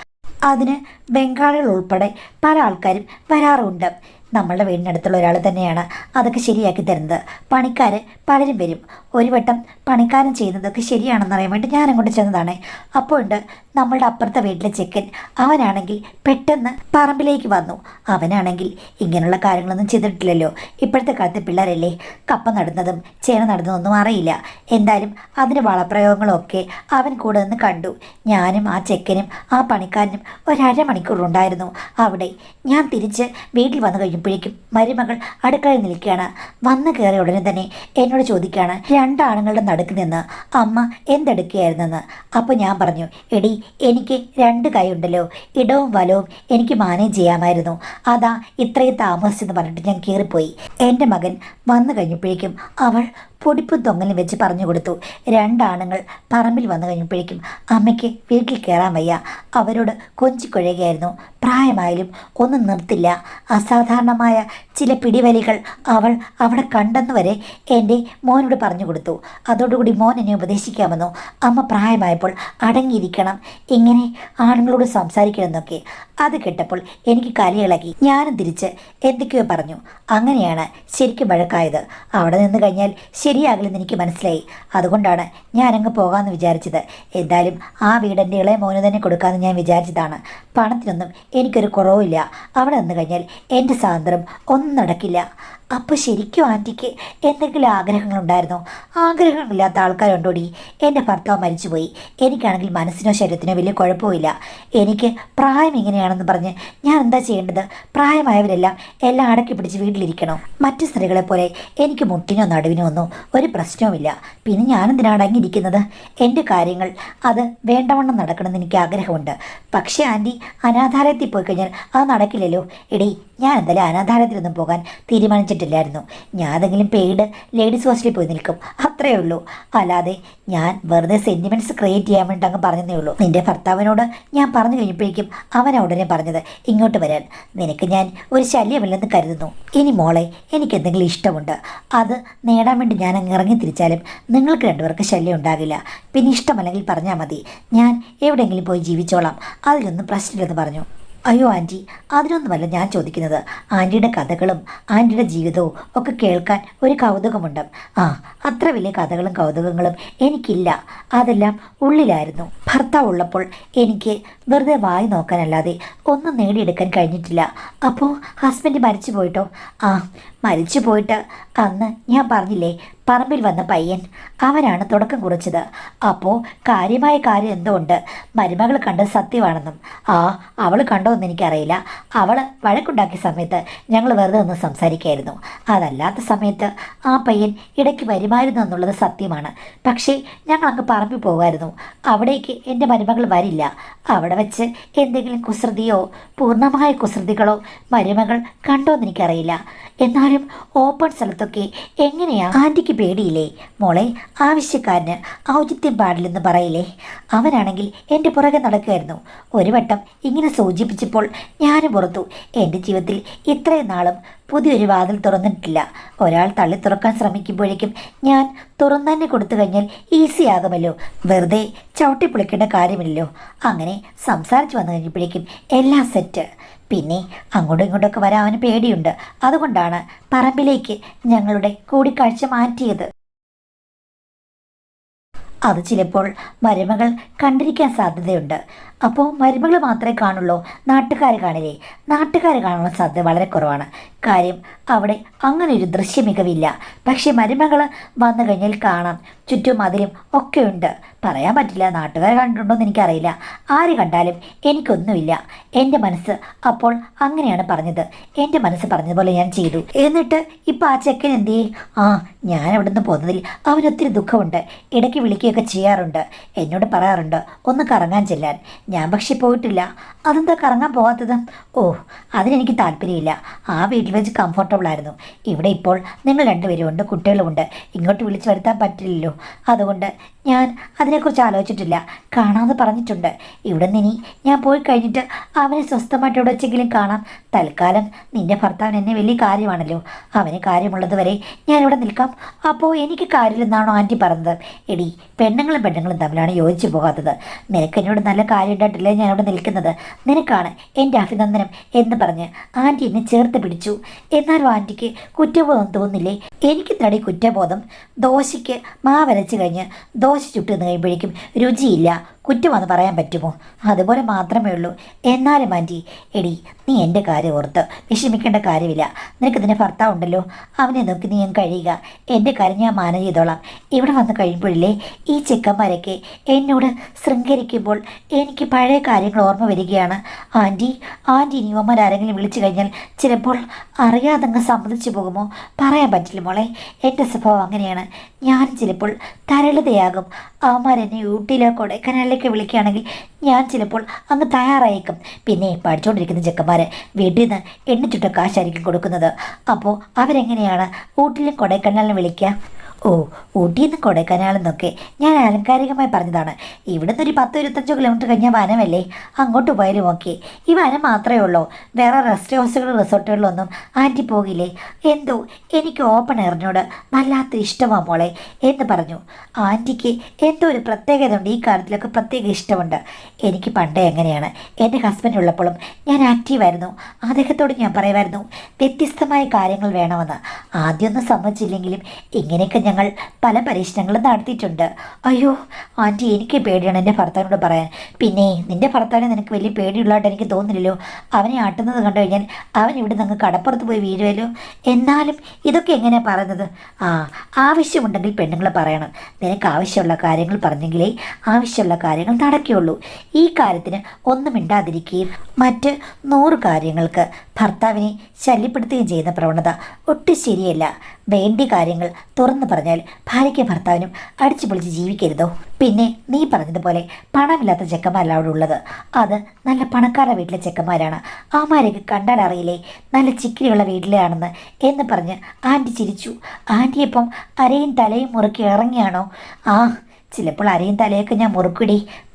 S1: അതിന് ബംഗാളികൾ ഉൾപ്പെടെ പല ആൾക്കാരും വരാറുണ്ട്. നമ്മളുടെ വീടിനടുത്തുള്ള ഒരാൾ തന്നെയാണ് അതൊക്കെ ശരിയാക്കി തരുന്നത്. പണിക്കാർ പലരും വരും. ഒരു വട്ടം പണിക്കാരൻ ചെയ്യുന്നതൊക്കെ ശരിയാണെന്ന് അറിയാൻ വേണ്ടി ഞാൻ അങ്ങോട്ട് ചെന്നതാണ്. അപ്പോൾ ഉണ്ട് നമ്മളുടെ അപ്പുറത്തെ വീട്ടിലെ ചെക്കൻ. അവനാണെങ്കിൽ പെട്ടെന്ന് പറമ്പിലേക്ക് വന്നു. അവനാണെങ്കിൽ ഇങ്ങനെയുള്ള കാര്യങ്ങളൊന്നും ചെയ്തിട്ടില്ലല്ലോ. ഇപ്പോഴത്തെ കാലത്തെ പിള്ളേരല്ലേ, കപ്പ നടുന്നതും ചേന നടുന്നതൊന്നും അറിയില്ല. എന്തായാലും അതിന് വളപ്രയോഗങ്ങളൊക്കെ അവൻ കൂടെ നിന്ന് കണ്ടു. ഞാനും ആ ചെക്കനും ആ പണിക്കാരനും ഒരു1/2 മണിക്കൂർ ഉണ്ടായിരുന്നു അവിടെ. ഞാൻ തിരിച്ച് വീട്ടിൽ വന്നു കഴിഞ്ഞപ്പോഴേക്കും മരുമകൾ അടുക്കളയിൽ നിൽക്കുകയാണ്. വന്ന് കയറിയ ഉടനെ തന്നെ എന്നോട് ചോദിക്കുകയാണ്, 2 ആണുങ്ങളുടെ നടുക്ക് നിന്ന് അമ്മ എന്തെടുക്കുകയായിരുന്നെന്ന്. അപ്പോൾ ഞാൻ പറഞ്ഞു, എടി എനിക്ക് 2 കൈയുണ്ടല്ലോ, ഇടവും വലവും എനിക്ക് മാനേജ് ചെയ്യാമായിരുന്നു, അതാ ഇത്രയും താമസിച്ചെന്ന് പറഞ്ഞിട്ട് ഞാൻ കയറിപ്പോയി. എൻ്റെ മകൻ വന്നു കഴിഞ്ഞപ്പോഴേക്കും അവൾ പൊടിപ്പും തൊങ്ങലും വെച്ച് പറഞ്ഞു കൊടുത്തു. 2 ആണുങ്ങൾ പറമ്പിൽ വന്നു കഴിഞ്ഞപ്പോഴേക്കും അമ്മയ്ക്ക് വീട്ടിൽ കയറാൻ വയ്യ. അവരോട് കൊഞ്ചിക്കൊഴയുകയായിരുന്നു. പ്രായമായാലും ഒന്നും നിർത്തില്ല. അസാധാരണമായ ചില പിടിവലികൾ അവൾ അവിടെ കണ്ടെന്ന് വരെ എൻ്റെ മോനോട് പറഞ്ഞു കൊടുത്തു. അതോടുകൂടി മോൻ എന്നെ ഉപദേശിക്കാമെന്നോ, അമ്മ പ്രായമായപ്പോൾ അടങ്ങിയിരിക്കണം, ഇങ്ങനെ ആണുങ്ങളോട് സംസാരിക്കണമെന്നൊക്കെ. അത് കേട്ടപ്പോൾ എനിക്ക് കലിയിളകി. ഞാനും തിരിച്ച് എന്തൊക്കെയോ പറഞ്ഞു. അങ്ങനെയാണ് ശരിക്കും വഴക്കായത്. അവിടെ നിന്ന് കഴിഞ്ഞാൽ ശരിയാകില്ലെന്ന് എനിക്ക് മനസ്സിലായി. അതുകൊണ്ടാണ് ഞാനങ്ങ് പോകാമെന്ന് വിചാരിച്ചത്. എന്തായാലും ആ വീടെൻ്റെ ഇളയ മോന് തന്നെ കൊടുക്കാമെന്ന് ഞാൻ വിചാരിച്ചതാണ്. പണത്തിനൊന്നും എനിക്കൊരു കുറവുമില്ല. അവിടെ നിന്ന് കഴിഞ്ഞാൽ എൻ്റെ സ്വാതന്ത്ര്യം ഒന്നും നടക്കില്ല. അപ്പോൾ ശരിക്കും ആൻറ്റിക്ക് എന്തെങ്കിലും ആഗ്രഹങ്ങളുണ്ടായിരുന്നോ? ആഗ്രഹങ്ങളില്ലാത്ത ആൾക്കാരുണ്ടോടി? എൻ്റെ ഭർത്താവ് മരിച്ചുപോയി. എനിക്കാണെങ്കിൽ മനസ്സിനോ ശരീരത്തിനോ വലിയ കുഴപ്പമില്ല. എനിക്ക് പ്രായം ഇങ്ങനെയാണെന്ന് പറഞ്ഞ് ഞാൻ എന്താ ചെയ്യേണ്ടത്? പ്രായമായവരെല്ലാം എല്ലാം അടക്കി പിടിച്ച് വീട്ടിലിരിക്കണോ? മറ്റു സ്ത്രീകളെ പോലെ എനിക്ക് മുട്ടിനോ നടുവിനോ ഒന്നും ഒരു പ്രശ്നവുമില്ല. പിന്നെ ഞാനെന്തിനാണ് അടങ്ങിയിരിക്കുന്നത്? എൻ്റെ കാര്യങ്ങൾ അത് വേണ്ടവണ്ണം നടക്കണമെന്ന് എനിക്ക് ആഗ്രഹമുണ്ട്. പക്ഷേ ആൻറ്റി, അനാഥാലയത്തിൽ പോയി കഴിഞ്ഞാൽ അത് നടക്കില്ലല്ലോ. എടീ, ഞാൻ എന്തായാലും അനാഥാലയത്തിലൊന്നും പോകാൻ തീരുമാനിച്ചിട്ടില്ലായിരുന്നു. ഞാൻ ഏതെങ്കിലും പെയ്ഡ് ലേഡീസ് ഹോസ്റ്റലിൽ പോയി നിൽക്കും, അത്രയേ ഉള്ളൂ. അല്ലാതെ ഞാൻ വെറുതെ സെൻറ്റിമെൻറ്റ്സ് ക്രിയേറ്റ് ചെയ്യാൻ വേണ്ടി അങ്ങ് പറഞ്ഞതേ ഉള്ളൂ. നിൻ്റെ ഭർത്താവിനോട് ഞാൻ പറഞ്ഞു കഴിഞ്ഞപ്പോഴേക്കും അവനാ ഉടനെ പറഞ്ഞത് ഇങ്ങോട്ട് വരാൻ. നിനക്ക് ഞാൻ ഒരു ശല്യമില്ലെന്ന് കരുതുന്നു. ഇനി മോളെ, എനിക്ക് എന്തെങ്കിലും ഇഷ്ടമുണ്ട്, അത് നേടാൻ വേണ്ടി ഞാൻ അങ്ങ് ഇറങ്ങി തിരിച്ചാലും നിങ്ങൾക്ക് രണ്ടുപേർക്ക് ശല്യം ഉണ്ടാകില്ല. പിന്നെ ഇഷ്ടമല്ലെങ്കിൽ പറഞ്ഞാൽ മതി, ഞാൻ എവിടെയെങ്കിലും പോയി ജീവിച്ചോളാം, അതിലൊന്നും പ്രശ്നമില്ലെന്ന് പറഞ്ഞു. അയ്യോ ആൻറ്റി, അതിനൊന്നുമല്ല ഞാൻ ചോദിക്കുന്നത്. ആൻറ്റിയുടെ കഥകളും ആൻറ്റിയുടെ ജീവിതവും ഒക്കെ കേൾക്കാൻ ഒരു കൗതുകമുണ്ട്. അത്ര വലിയ കഥകളും കൗതുകങ്ങളും എനിക്കില്ല. അതെല്ലാം ഉള്ളിലായിരുന്നു. ഭർത്താവ് ഉള്ളപ്പോൾ എനിക്ക് വെറുതെ വായി നോക്കാനല്ലാതെ ഒന്നും നേടിയെടുക്കാൻ കഴിഞ്ഞിട്ടില്ല. അപ്പോൾ ഹസ്ബൻഡ് മരിച്ചു പോയിട്ടോ? മരിച്ചു പോയിട്ട് അന്ന് ഞാൻ പറഞ്ഞില്ലേ, പറമ്പിൽ വന്ന പയ്യൻ, അവനാണ് തുടക്കം കുറിച്ചത്. അപ്പോൾ കാര്യമായ കാര്യം എന്തുകൊണ്ട് മരുമകൾ കണ്ടത് സത്യമാണെന്നും അവൾ കണ്ടോയെന്ന് എനിക്കറിയില്ല. അവൾ വഴക്കുണ്ടാക്കിയ സമയത്ത് ഞങ്ങൾ വെറുതെ ഒന്ന് സംസാരിക്കായിരുന്നു. അതല്ലാത്ത സമയത്ത് ആ പയ്യൻ ഇടയ്ക്ക് വരുമായിരുന്നു എന്നുള്ളത് സത്യമാണ്. പക്ഷേ ഞങ്ങൾ അങ്ങ് പറമ്പിൽ പോകുമായിരുന്നു. അവിടേക്ക് എൻ്റെ മരുമകൾ വരില്ല. അവിടെ വെച്ച് എന്തെങ്കിലും കുസൃതിയോ പൂർണ്ണമായ കുസൃതികളോ മരുമകൾ കണ്ടോയെന്ന് എനിക്കറിയില്ല. എന്നാലും ഓപ്പൺ സ്ഥലത്തൊക്കെ എങ്ങനെയാ? ആൻറ്റിക്ക് പേടിയില്ലേ മോളെ? ആവശ്യക്കാരന് ഔചിത്യം പാടില്ലെന്ന് പറയില്ലേ? അവനാണെങ്കിൽ എൻ്റെ പുറകെ നടക്കുമായിരുന്നു. ഒരു വട്ടം ഇങ്ങനെ സൂചിപ്പിച്ചപ്പോൾ ഞാനും പുറത്തു. എൻ്റെ ജീവിതത്തിൽ ഇത്രയും നാളും പുതിയൊരു വാതിൽ തുറന്നിട്ടില്ല. ഒരാൾ തള്ളി തുറക്കാൻ ശ്രമിക്കുമ്പോഴേക്കും ഞാൻ തുറന്നു തന്നെ കൊടുത്തു കഴിഞ്ഞാൽ ഈസി ആകുമല്ലോ. വെറുതെ ചവിട്ടി പൊളിക്കേണ്ട കാര്യമില്ലല്ലോ. അങ്ങനെ സംസാരിച്ച് വന്നു കഴിഞ്ഞപ്പോഴേക്കും എല്ലാം സെറ്റ്. പിന്നെ അങ്ങോട്ടും ഇങ്ങോട്ടൊക്കെ വരാൻ അവന് പേടിയുണ്ട്. അതുകൊണ്ടാണ് പറമ്പിലേക്ക് ഞങ്ങളുടെ കൂടിക്കാഴ്ച മാറ്റിയത്. അത് ചിലപ്പോൾ മരുമകൾ കണ്ടിരിക്കാൻ സാധ്യതയുണ്ട്. അപ്പോൾ മരുമകൾ മാത്രമേ കാണുള്ളൂ, നാട്ടുകാർ കാണില്ലേ? നാട്ടുകാർ കാണാനുള്ള സാധ്യത വളരെ കുറവാണ്. കാര്യം അവിടെ അങ്ങനെ ഒരു ദൃശ്യമികവില്ല. പക്ഷേ മരുമകൾ വന്നു കഴിഞ്ഞാൽ കാണാം. ചുറ്റും മതിലും ഒക്കെ ഉണ്ട്. പറയാൻ പറ്റില്ല, നാട്ടുകാർ കണ്ടിട്ടുണ്ടോ എന്ന് എനിക്കറിയില്ല. ആര് കണ്ടാലും എനിക്കൊന്നുമില്ല. എൻ്റെ മനസ്സ് അപ്പോൾ അങ്ങനെയാണ് പറഞ്ഞത്. എൻ്റെ മനസ്സ് പറഞ്ഞതുപോലെ ഞാൻ ചെയ്തു. എന്നിട്ട് ഇപ്പം ആ ചെക്കൻ എന്ത് ചെയ്യും? ഞാൻ അവിടെ നിന്ന് പോകുന്നതിൽ അവനൊത്തിരി ദുഃഖമുണ്ട്. ഇടയ്ക്ക് വിളിക്കുകയൊക്കെ ചെയ്യാറുണ്ട്. എന്നോട് പറയാറുണ്ട് ഒന്ന് കറങ്ങാൻ ചെല്ലാൻ. ഞാൻ പക്ഷെ പോയിട്ടില്ല. അതെന്താ കറങ്ങാൻ പോകാത്തത്? അതിനെനിക്ക് താല്പര്യമില്ല. ആ വീട്ടിൽ വെച്ച് കംഫർട്ടബിളായിരുന്നു. ഇവിടെ ഇപ്പോൾ നിങ്ങൾ രണ്ടുപേരും ഉണ്ട്, കുട്ടികളുമുണ്ട്. ഇങ്ങോട്ട് വിളിച്ചു വരുത്താൻ പറ്റില്ലല്ലോ. അതുകൊണ്ട് ഞാൻ അതിനെക്കുറിച്ച് ആലോചിച്ചിട്ടില്ല. കാണാമെന്ന് പറഞ്ഞിട്ടുണ്ട്. ഇവിടെ നിന്ന് ഇനി ഞാൻ പോയി കഴിഞ്ഞിട്ട് അവനെ സ്വസ്ഥമായിട്ട് ഇവിടെ വെച്ചെങ്കിലും കാണാം. തൽക്കാലം നിൻ്റെ ഭർത്താവിന് എന്നെ വലിയ കാര്യമാണല്ലോ. അവന് കാര്യമുള്ളത് വരെ ഞാനിവിടെ നിൽക്കാം. അപ്പോൾ എനിക്ക് കാര്യമില്ലെന്നാണോ ആൻറ്റി പറഞ്ഞത്? എടി, പെണ്ണുങ്ങളും തമ്മിലാണ് യോജിച്ചു പോകാത്തത്. നിനക്ക് എന്നോട് നല്ല കാര്യം ഉണ്ടായിട്ടില്ലേ ഞാനിവിടെ നിൽക്കുന്നത്? നിനക്കാണ് എൻ്റെ അഭിനന്ദനം എന്ന് പറഞ്ഞ് ആൻറ്റി എന്നെ ചേർത്ത് പിടിച്ചു. എന്നാലും ആൻറ്റിക്ക് കുറ്റബോധം തോന്നില്ലേ? എനിക്ക് തടി കുറ്റബോധം. ദോശയ്ക്ക് മാവരച്ച് കഴിഞ്ഞ് ദോശ ചുട്ട് നിന്ന് കഴിയുമ്പോഴേക്കും രുചിയില്ല, കുറ്റമെന്ന് പറയാൻ പറ്റുമോ? അതുപോലെ മാത്രമേ ഉള്ളൂ. എന്നാലും ആൻറ്റി, എടി, നീ എൻ്റെ കാര്യം ഓർത്ത് വിഷമിക്കേണ്ട കാര്യമില്ല. നിനക്ക് നിൻ്റെ ഭർത്താവ് ഉണ്ടല്ലോ, അവനെ നോക്കി നീ ഞാൻ കഴിയുക. എൻ്റെ കാര്യം ഞാൻ മാനേജ് ചെയ്തോളാം. ഇവിടെ വന്ന് കഴിയുമ്പോഴില്ലേ ഈ ചെക്കന്മാരൊക്കെ എന്നോട് ശൃംഗരിക്കുമ്പോൾ എനിക്ക് പഴയ കാര്യങ്ങൾ ഓർമ്മ വരികയാണ്. ആൻറ്റി ഇനിവന്മാരാരെങ്കിലും വിളിച്ചു കഴിഞ്ഞാൽ ചിലപ്പോൾ അറിയാതങ്ങ് സമ്മതിച്ചു പോകുമോ? പറയാൻ പറ്റില്ല മോളെ. എൻ്റെ സ്വഭാവം അങ്ങനെയാണ്. ഞാൻ ചിലപ്പോൾ തരളിതയാകും. അവന്മാരെന്നെ ഊട്ടിയിലോ കൊടൈക്കനാലിലേക്ക് വിളിക്കുകയാണെങ്കിൽ ഞാൻ ചിലപ്പോൾ അങ്ങ് തയ്യാറായേക്കും. പിന്നെ പഠിച്ചുകൊണ്ടിരിക്കുന്ന ചെക്കന്മാർ വീട്ടിൽ നിന്ന് എണ്ണിച്ചുട്ട കാശായിരിക്കും കൊടുക്കുന്നത്. അപ്പോൾ അവരെങ്ങനെയാണ് ഊട്ടിയിലും കൊടൈക്കനാലിലും വിളിക്കുക? ഊട്ടിയിൽ നിന്ന് കൊടൈക്കനാലെന്നൊക്കെ ഞാൻ ആലങ്കാരികമായി പറഞ്ഞതാണ്. ഇവിടെ നിന്ന് ഒരു 10-25 കിലോമീറ്റർ കഴിഞ്ഞാൽ വനമല്ലേ? അങ്ങോട്ട് പോയാലും ഓക്കെ. ഈ വനം മാത്രമേ ഉള്ളൂ, വേറെ റെസ്റ്റ് ഹൗസുകളും റിസോർട്ടുകളിലൊന്നും ആൻറ്റി പോകില്ലേ? എന്തോ എനിക്ക് ഓപ്പൺ എയറിനോട് വല്ലാത്ത ഇഷ്ടമാണ് മോളെ എന്ന് പറഞ്ഞു. ആൻറ്റിക്ക് എന്തോ ഒരു പ്രത്യേകത ഉണ്ട്, ഈ കാര്യത്തിലൊക്കെ പ്രത്യേക ഇഷ്ടമുണ്ട്. എനിക്ക് പണ്ടേ എങ്ങനെയാണ്, എൻ്റെ ഹസ്ബൻഡ് ഉള്ളപ്പോഴും ഞാൻ ആക്റ്റീവായിരുന്നു. അദ്ദേഹത്തോട് ഞാൻ പറയുമായിരുന്നു വ്യത്യസ്തമായ കാര്യങ്ങൾ വേണമെന്ന്. ആദ്യമൊന്നും സമ്മതിച്ചില്ലെങ്കിലും ഇങ്ങനെയൊക്കെ ഞങ്ങൾ പല പരീക്ഷണങ്ങളും നടത്തിയിട്ടുണ്ട്. അയ്യോ ആൻറ്റി, എനിക്ക് പേടിയാണ് എൻ്റെ ഭർത്താവിനോട് പറയാൻ. പിന്നെ നിൻ്റെ ഭർത്താവിനെ നിനക്ക് വലിയ പേടിയുള്ളതായിട്ട് എനിക്ക് തോന്നുന്നില്ലല്ലോ. അവനെ ആട്ടുന്നത് കണ്ടു കഴിഞ്ഞാൽ അവൻ ഇവിടെ നിന്ന് കടപ്പുറത്ത് പോയി വീഴുമല്ലോ. എന്നാലും ഇതൊക്കെ എങ്ങനെയാണ് പറയുന്നത്? ആവശ്യമുണ്ടെങ്കിൽ പെണ്ണുങ്ങൾ പറയണം. നിനക്ക് ആവശ്യമുള്ള കാര്യങ്ങൾ പറഞ്ഞെങ്കിലേ ആവശ്യമുള്ള കാര്യങ്ങൾ നടക്കുകയുള്ളൂ. ഈ കാര്യത്തിന് ഒന്നും മിണ്ടാതിരിക്കുകയും മറ്റ് 100 കാര്യങ്ങൾക്ക് ഭർത്താവിനെ ശല്യപ്പെടുത്തുകയും ചെയ്യുന്ന പ്രവണത ഒട്ടും ശരിയല്ല. വേണ്ട കാര്യങ്ങൾ തുറന്നു പറഞ്ഞാൽ ഭാര്യയ്ക്ക് ഭർത്താവിനും അടിച്ചു പൊളിച്ച് ജീവിക്കരുതോ? പിന്നെ നീ പറഞ്ഞതുപോലെ പണമില്ലാത്ത ചെക്കന്മാരല്ല അവിടെ ഉള്ളത്. അത് നല്ല പണക്കാരുടെ വീട്ടിലെ ചെക്കന്മാരാണ്. ആമാരെയൊക്കെ കണ്ടാൽ അറിയില്ലേ നല്ല ചിക്കിരിയുള്ള വീട്ടിലാണെന്ന് എന്ന് പറഞ്ഞ് ആൻറ്റി ചിരിച്ചു. ആൻറ്റിയപ്പം അരയും തലയും മുറുക്കി ഇറങ്ങിയാണോ? ചിലപ്പോൾ അരയും തലയൊക്കെ ഞാൻ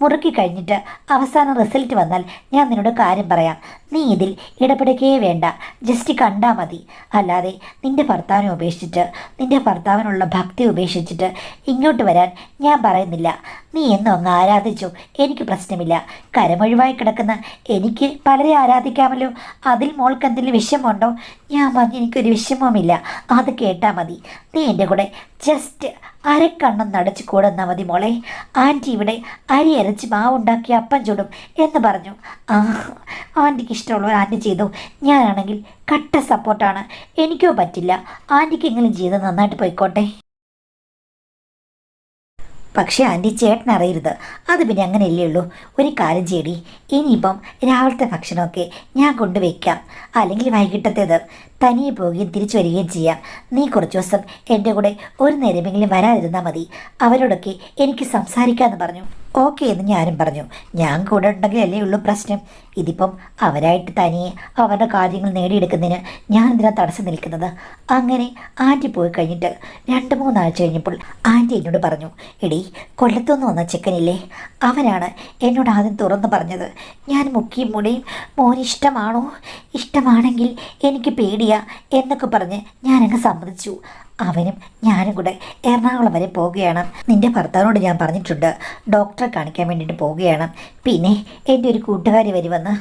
S1: മുറുക്കി കഴിഞ്ഞിട്ട് അവസാനം റിസൾട്ട് വന്നാൽ ഞാൻ നിന്നോട് കാര്യം പറയാം. നീ ഇതിൽ ഇടപെടുകയേ വേണ്ട, ജസ്റ്റ് കണ്ടാൽ മതി. അല്ലാതെ നിൻ്റെ ഭർത്താവിനെ ഉപേക്ഷിച്ചിട്ട്, നിൻ്റെ ഭർത്താവിനുള്ള ഭക്തി ഉപേക്ഷിച്ചിട്ട് ഇങ്ങോട്ട് വരാൻ ഞാൻ പറയുന്നില്ല. നീ എന്നും അങ്ങ് ആരാധിച്ചു, എനിക്ക് പ്രശ്നമില്ല. കരമൊഴിവായി കിടക്കുന്ന എനിക്ക് പലരെ ആരാധിക്കാമല്ലോ. അതിൽ മോൾക്ക് എന്തെങ്കിലും വിഷമമുണ്ടോ? ഞാൻ പറഞ്ഞു എനിക്കൊരു വിഷമവുമില്ല, അത് കേട്ടാൽ മതി. നീ എൻ്റെ കൂടെ ജസ്റ്റ് അരക്കണ്ണം നടച്ച് കൂടുന്നാൽ മതി മോളെ. ആൻറ്റി ഇവിടെ അരി അരച്ച് മാവുണ്ടാക്കി അപ്പം ചുടും എന്ന് പറഞ്ഞു. ആൻറ്റിക്ക് ഇഷ്ടമുള്ളവർ ആൻറ്റി ചെയ്തു. ഞാനാണെങ്കിൽ കട്ട സപ്പോർട്ടാണ്. എനിക്കോ പറ്റില്ല. ആൻറ്റിക്ക് എങ്കിലും ചെയ്ത് നന്നായിട്ട് പോയിക്കോട്ടെ. പക്ഷേ ആൻറ്റി ചേട്ടൻ അറിയരുത്. അത് പിന്നെ അങ്ങനെയല്ലേ ഉള്ളൂ. ഒരു കാര്യം ചെയ്യടി, ഇനിയിപ്പം രാവിലത്തെ ഭക്ഷണമൊക്കെ ഞാൻ കൊണ്ടുവയ്ക്കാം. അല്ലെങ്കിൽ വൈകിട്ടത്തേത് തനിയെ പോവുകയും തിരിച്ചു വരികയും ചെയ്യാം. നീ കുറച്ച് ദിവസം എൻ്റെ കൂടെ ഒരു നേരമെങ്കിലും വരാതിരുന്നാൽ മതി. അവരോടൊക്കെ എനിക്ക് സംസാരിക്കാമെന്ന് പറഞ്ഞു. ഓക്കെ എന്ന് ഞാനും പറഞ്ഞു. ഞാൻ കൂടെ ഉണ്ടെങ്കിലല്ലേ ഉള്ളൂ പ്രശ്നം. ഇതിപ്പം അവരായിട്ട് തനിയെ അവരുടെ കാര്യങ്ങൾ നേടിയെടുക്കുന്നതിന് ഞാൻ എന്തിനാ തടസ്സം നിൽക്കുന്നത്? അങ്ങനെ ആൻറ്റി പോയി കഴിഞ്ഞിട്ട് 2-3 ആഴ്ച കഴിഞ്ഞപ്പോൾ ആൻറ്റി എന്നോട് പറഞ്ഞു, എടി കൊല്ലത്തുനിന്ന് വന്ന ചെക്കനില്ലേ, അവനാണ് എന്നോട് ആദ്യം തുറന്ന് പറഞ്ഞത്. ഞാൻ മുക്കിയും മുടിയും മോന് ഇഷ്ടമാണോ? ഇഷ്ടമാണെങ്കിൽ എനിക്ക് പേടിയാ എന്നൊക്കെ പറഞ്ഞ് ഞാനങ്ങ് സമ്മതിച്ചു. അവനും ഞാനും കൂടെ എറണാകുളം വരെ പോവുകയാണ്. നിൻ്റെ ഭർത്താവിനോട് ഞാൻ പറഞ്ഞിട്ടുണ്ട്, ഡോക്ടറെ കാണിക്കാൻ വേണ്ടിയിട്ട് പോവുകയാണ്. പിന്നെ എൻ്റെ ഒരു കൂട്ടുകാരി വരുമെന്ന്.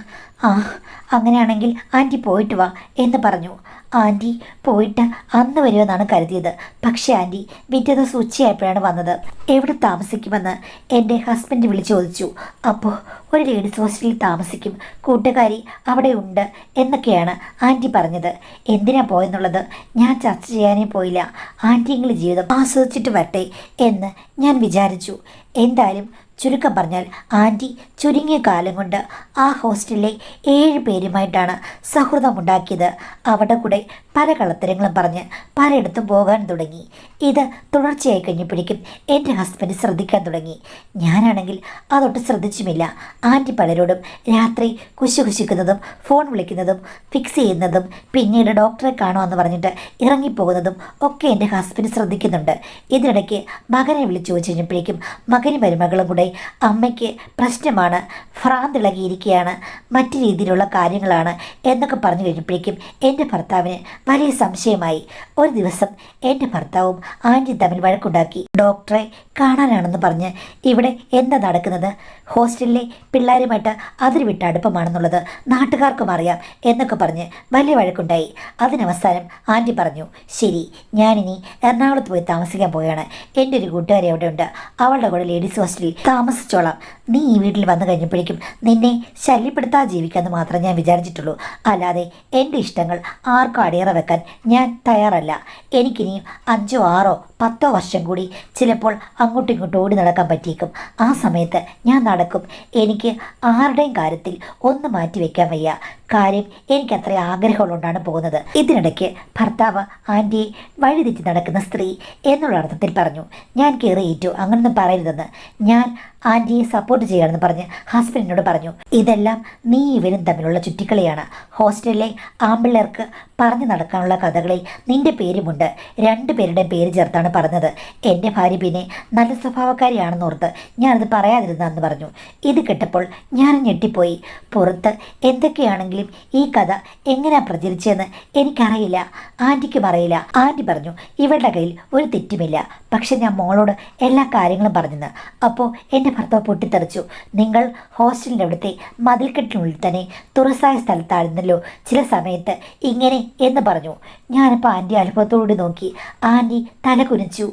S1: അങ്ങനെയാണെങ്കിൽ ആൻറ്റി പോയിട്ട് വാ എന്ന് പറഞ്ഞു. ആൻറ്റി പോയിട്ട് അന്ന് വരുമെന്നാണ് കരുതിയത്. പക്ഷേ ആൻറ്റി പിറ്റേ ദിവസം ഉച്ചയായപ്പോഴാണ് വന്നത്. എവിടെ താമസിക്കുമെന്ന് എൻ്റെ ഹസ്ബൻഡ് വിളിച്ചു ചോദിച്ചു. അപ്പോൾ ഒരു ലേഡീസ് ഹോസ്റ്റലിൽ താമസിക്കും, കൂട്ടുകാരി അവിടെ ഉണ്ട് എന്നൊക്കെയാണ് ആൻറ്റി പറഞ്ഞത്. എന്തിനാ പോയെന്നുള്ളത് ഞാൻ ചർച്ച ചെയ്യാനേ പോയില്ല. ആൻറ്റിയെങ്കിലും ജീവിതം ആസ്വദിച്ചിട്ട് വരട്ടെ എന്ന് ഞാൻ വിചാരിച്ചു. എന്തായാലും ചുരുക്കം പറഞ്ഞാൽ ആൻറ്റി ചുരുങ്ങിയ കാലം കൊണ്ട് ആ ഹോസ്റ്റലിലെ 7 പേരുമായിട്ടാണ് സൗഹൃദമുണ്ടാക്കിയത്. അവിടെ കൂടെ പല കളത്തരങ്ങളും പറഞ്ഞ് പലയിടത്തും പോകാൻ തുടങ്ങി. ഇത് തുടർച്ചയായി കഴിഞ്ഞപ്പോഴേക്കും എൻ്റെ ഹസ്ബൻഡ് ശ്രദ്ധിക്കാൻ തുടങ്ങി. ഞാനാണെങ്കിൽ അതൊട്ട് ശ്രദ്ധിച്ചുമില്ല. ആൻറ്റി പലരോടും രാത്രി കുശിക്കുന്നതും ഫോൺ വിളിക്കുന്നതും ഫിക്സ് ചെയ്യുന്നതും പിന്നീട് ഡോക്ടറെ കാണുമെന്ന് പറഞ്ഞിട്ട് ഇറങ്ങിപ്പോകുന്നതും ഒക്കെ എൻ്റെ ഹസ്ബൻഡ് ശ്രദ്ധിക്കുന്നുണ്ട്. ഇതിനിടയ്ക്ക് മകനെ വിളിച്ചു ചോദിച്ചു കഴിഞ്ഞപ്പോഴേക്കും മകനും മരുമകളും കൂടെ അമ്മയ്ക്ക് പ്രശ്നമാണ്, ഭ്രാന്തിളകിയിരിക്കുകയാണ്, മറ്റു രീതിയിലുള്ള കാര്യങ്ങളാണ് എന്നൊക്കെ പറഞ്ഞു കഴിഞ്ഞപ്പോഴേക്കും എൻ്റെ ഭർത്താവിന് വലിയ സംശയമായി. ഒരു ദിവസം എൻ്റെ ഭർത്താവും ആൻറ്റി തമ്മിൽ വഴക്കുണ്ടാക്കി. ഡോക്ടറെ കാണാനാണെന്ന് പറഞ്ഞ് ഇവിടെ എന്താ നടക്കുന്നത്, ഹോസ്റ്റലിലെ പിള്ളേരുമായിട്ട് അതിരുവിട്ട അടുപ്പമാണെന്നുള്ളത് നാട്ടുകാർക്കും അറിയാം എന്നൊക്കെ പറഞ്ഞ് വലിയ വഴക്കുണ്ടായി. അതിനവസാനം ആൻറ്റി പറഞ്ഞു, ശരി ഞാനിനി എറണാകുളത്ത് പോയി താമസിക്കാൻ പോവുകയാണ്. എൻ്റെ ഒരു കൂട്ടുകാരി അവിടെ ഉണ്ട്, അവളുടെ കൂടെ ലേഡീസ് ഹോസ്റ്റലിൽ താമസിച്ചോളാം. നീ ഈ വീട്ടിൽ വന്നു കഴിഞ്ഞപ്പോഴേക്കും നിന്നെ ശല്യപ്പെടുത്താതെ ജീവിക്കാമെന്ന് മാത്രമേ ഞാൻ വിചാരിച്ചിട്ടുള്ളൂ. അല്ലാതെ എൻ്റെ ഇഷ്ടങ്ങൾ ആർക്കും അടിയറ വെക്കാൻ ഞാൻ തയ്യാറല്ല. എനിക്കിനിയും 5, 6, 10 വർഷം കൂടി ചിലപ്പോൾ അങ്ങോട്ടും ഇങ്ങോട്ടും ഓടി നടക്കാൻ പറ്റിയേക്കും. ആ സമയത്ത് ഞാൻ നടക്കും. എനിക്ക് ആരുടെയും കാര്യത്തിൽ ഒന്നും മാറ്റി വയ്ക്കാൻ വയ്യ. കാര്യം എനിക്കത്ര ആഗ്രഹമുള്ളതുകൊണ്ടാണ് പോകുന്നത്. ഇതിനിടയ്ക്ക് ഭർത്താവ് ആൻറ്റിയെ വഴിതെറ്റി നടക്കുന്ന സ്ത്രീ എന്നുള്ള അർത്ഥത്തിൽ പറഞ്ഞു. ഞാൻ കയറിയിട്ടു, അങ്ങനൊന്നും പറയരുതെന്ന്. ഞാൻ ആൻറ്റിയെ സപ്പോർട്ട് ചെയ്യുകയാണെന്ന് പറഞ്ഞ് ഹസ്ബൻഡിനോട് പറഞ്ഞു. ഇതെല്ലാം നീ ഇവരും തമ്മിലുള്ള ചുറ്റിക്കളിയാണ്. ഹോസ്റ്റലിലെ ആമ്പിള്ളേർക്ക് പറഞ്ഞു നടക്കാനുള്ള കഥകളിൽ നിന്റെ പേരുമുണ്ട്. 2 പേരുടെയും പേര് ചേർത്താണ് പറഞ്ഞത്. എൻ്റെ ഭാര്യ പിന്നെ നല്ല സ്വഭാവക്കാരിയാണെന്നോർത്ത് ഞാനത് പറയാതിരുന്നെന്ന് പറഞ്ഞു. ഇത് കേട്ടപ്പോൾ ഞാൻ ഞെട്ടിപ്പോയി. പുറത്ത് എന്തൊക്കെയാണെങ്കിലും ആർക്കെങ്കിലും ഈ കഥ എങ്ങനെയാ പ്രചരിച്ചതെന്ന് എനിക്കറിയില്ല, ആൻറ്റിക്കും അറിയില്ല. ആൻറ്റി പറഞ്ഞു ഇവരുടെ കയ്യിൽ ഒരു തെറ്റുമില്ല, പക്ഷെ ഞാൻ മോളോട് എല്ലാ കാര്യങ്ങളും പറഞ്ഞെന്ന്. അപ്പോൾ എൻ്റെ ഭർത്താവ് പൊട്ടിത്തെറിച്ചു. നിങ്ങൾ ഹോസ്റ്റലിൻ്റെ അവിടുത്തെ മതിൽക്കെട്ടിനുള്ളിൽ തന്നെ തുറസായ സ്ഥലത്തായിരുന്നല്ലോ ചില സമയത്ത് ഇങ്ങനെ എന്ന് പറഞ്ഞു. ഞാനിപ്പോൾ ആൻറ്റി അത്ഭുതത്തോടുകൂടി നോക്കി. ആൻറ്റി തല കുനിച്ചു.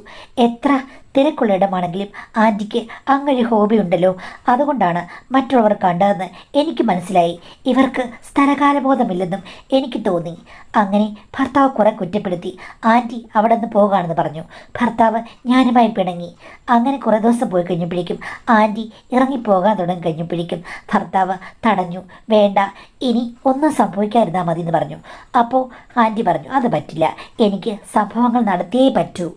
S1: എത്ര തിരക്കുള്ള ഇടമാണെങ്കിലും ആൻറ്റിക്ക് അങ്ങനെ ഹോബി ഉണ്ടല്ലോ, അതുകൊണ്ടാണ് മറ്റുള്ളവർ കണ്ടതെന്ന് എനിക്ക് മനസ്സിലായി. ഇവർക്ക് സ്ഥലകാലബോധമില്ലെന്നും എനിക്ക് തോന്നി. അങ്ങനെ ഭർത്താവ് കുറെ കുറ്റപ്പെടുത്തി. ആൻറ്റി അവിടെ നിന്ന് പോകാണെന്ന് പറഞ്ഞു. ഭർത്താവ് ഞാനുമായി പിണങ്ങി. അങ്ങനെ കുറേ ദിവസം പോയി കഴിഞ്ഞപ്പോഴേക്കും ആൻറ്റി ഇറങ്ങിപ്പോകാൻ തുടങ്ങി കഴിഞ്ഞപ്പോഴേക്കും ഭർത്താവ് തടഞ്ഞു. വേണ്ട, ഇനി ഒന്നും സംഭവിക്കാതിരുന്നാൽ മതി എന്ന് പറഞ്ഞു. അപ്പോൾ ആൻറ്റി പറഞ്ഞു അത് പറ്റില്ല, എനിക്ക് സംഭവങ്ങൾ നടത്തിയേ പറ്റൂ.